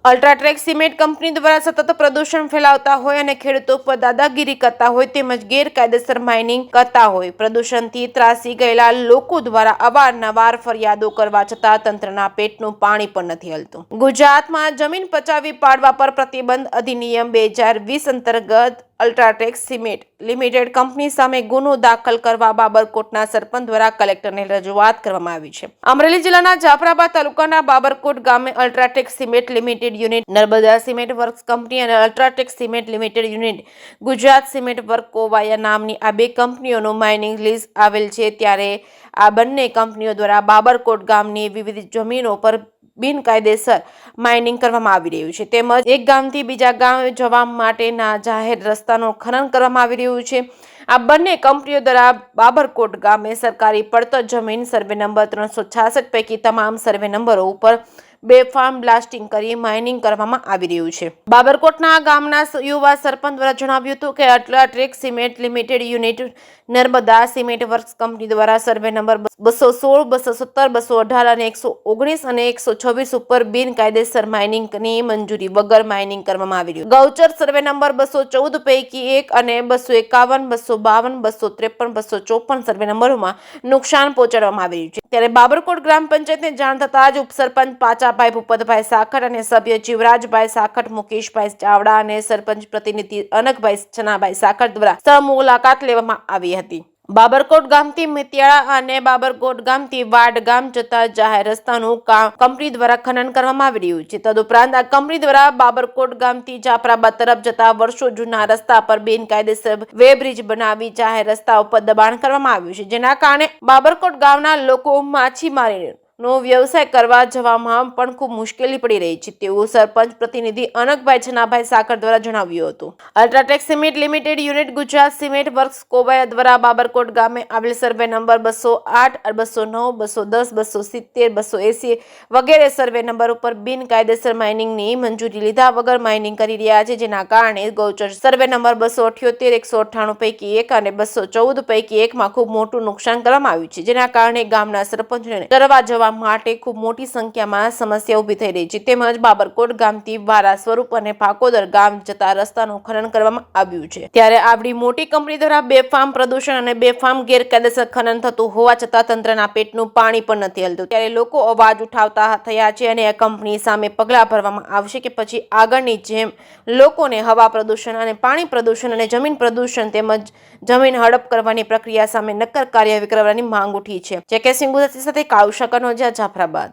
UltraTech cement company દ્વારા સતત પ્રદૂષણ ફેલાવતા હોય અને ખેડૂતો પર દાદાગીરી કરતા હોય તેમજ ગેરકાયદેસર માઇનિંગ કરતા હોય પ્રદૂષણથી ત્રાસી ગયેલા લોકો દ્વારા અવારનવાર ફરિયાદો કરવા છતાં તંત્રના પેટનું પાણી પણ નથી હલતું। ગુજરાતમાં જમીન પચાવી પાડવા પર પ્રતિબંધ અધિનિયમ 2020 અંતર્ગત અલ્ટ્રાટેક સિમેન્ટ લિમિટેડ કંપની સામે ગુનો દાખલ કરવા બાબરકોટના સરપંચ દ્વારા કલેક્ટરને રજૂઆત કરવામાં આવી છે। અમરેલી જિલ્લાના જાફરાબાદ તાલુકાના બાબરકોટ ગામે UltraTech cement limited unit, Narmada cement works company અને UltraTech cement limited unit, Gujarat cement work Kovaya નામની આ બે કંપનીઓનું માઇનિંગ લીઝ આવેલ છે। ત્યારે આ બંને કંપનીઓ દ્વારા બાબરકોટ ગામની વિવિધ જમીનો પર બિનકાયદેસર માઇનિંગ કરવામાં આવી રહ્યું છે તેમજ એક ગામથી બીજા ગામ જવા માટેના જાહેર રસ્તાનું ખનન કરવામાં આવી રહ્યું છે। આ બંને કંપનીઓ દ્વારા બાબરકોટ ગામે સરકારી પડતર જમીન સર્વે નંબર 366 પૈકી તમામ સર્વે નંબરો ઉપર બેફામ બ્લાસ્ટિંગ કરી માઇનિંગ કરવામાં આવી રહ્યું છે। બાબરકોટના ગામના યુવા સરપંચ દ્વારા જણાવ્યું હતું કે UltraTech cement limited unit, Narmada cement works company દ્વારા સર્વે નંબર 216, 217, 218 અને 119 અને 126 ઉપર બિનકાયદેસર માઇનિંગની મંજૂરી વગર માઇનિંગ કરવામાં આવી રહ્યું। ગૌચર સર્વે નંબર 214 પૈકી 1 અને 251, 252, 253, 254 સર્વે નંબરોમાં નુકસાન પહોંચાડવામાં આવી રહ્યું છે। ત્યારે બાબરકોટ ગ્રામ પંચાયતને જાણ થતાં જ ઉપસરપંચ પાચાભાઈ ભૂપતભાઈ સાખટ અને સભ્ય જીવરાજભાઈ સાખટ, મુકેશભાઈ ચાવડા અને સરપંચ પ્રતિનિધિ અનકભાઈ છનાભાઈ સાખટ દ્વારા સ્થળ મુલાકાત લેવામાં આવી હતી। બાબરકોટ ગામથી મિતિયાળા અને બાબરકોટ ગામથી વાડ ગામ જતા જાહેર રસ્તાનું કંપની દ્વારા ખનન કરવામાં આવી રહ્યું છે। તદુપરાંત આ કંપની દ્વારા બાબરકોટ ગામથી જાફરાબાદ તરફ જતા વર્ષો જૂના રસ્તા પર બિનકાયદેસર વેબ્રિજ બનાવી જાહેર રસ્તા ઉપર દબાણ કરવામાં આવ્યું છે, જેના કારણે બાબરકોટ ગામના લોકો માછીમારીનો વ્યવસાય કરવા જવામાં પણ ખૂબ મુશ્કેલી પડી રહી છે તેવું સરપંચ પ્રતિનિધિ અનકભાઈ છનાભાઈ સાકર દ્વારા જણાવ્યું હતું। UltraTech cement limited unit, Gujarat cement works Kovaya દ્વારા બાબરકોટ ગામે આવેલ સર્વે નંબર 208, 209, 210, 270, 280 વગેરે સર્વે નંબર ઉપર બિનકાયદેસર માઇનિંગની મંજૂરી લીધા વગર માઇનિંગ કરી રહ્યા છે, જેના કારણે ગૌચર સર્વે નંબર 278, 198 પૈકી 1 અને 214 પૈકી 1 માં ખૂબ મોટું નુકસાન કરવામાં આવ્યું છે, જેના કારણે ગામના સરપંચોને કરવા જવા માટે ખૂબ મોટી સંખ્યામાં સમસ્યા ઊભી થઈ રહી છે। તેમજ બાબરકોટ ગામથી વારા સ્વરૂપ અને પાકોદર ગામ જતા રસ્તાનું ખનન કરવામાં આવ્યું છે। ત્યારે આવડી મોટી કંપની દ્વારા બેફામ પ્રદૂષણ અને બેફામ ગેરકાયદેસર ખનન થતું હોવા છતાં તંત્રના પેટનું પાણી પણ નથી હલતું। ત્યારે લોકો અવાજ ઉઠાવતા થયા છે અને આ કંપની સામે પગલાં ભરવામાં આવશે કે પછી આગળની જેમ લોકોને હવા પ્રદૂષણ અને પાણી પ્રદૂષણ અને જમીન પ્રદૂષણ તેમજ જમીન હડપ કરવાની પ્રક્રિયા સામે નક્કર કાર્યવાહી કરવાની માંગ ઉઠી છે। જે કે સિંગુ સાથે કાઉશકનો જાફરાબાદ।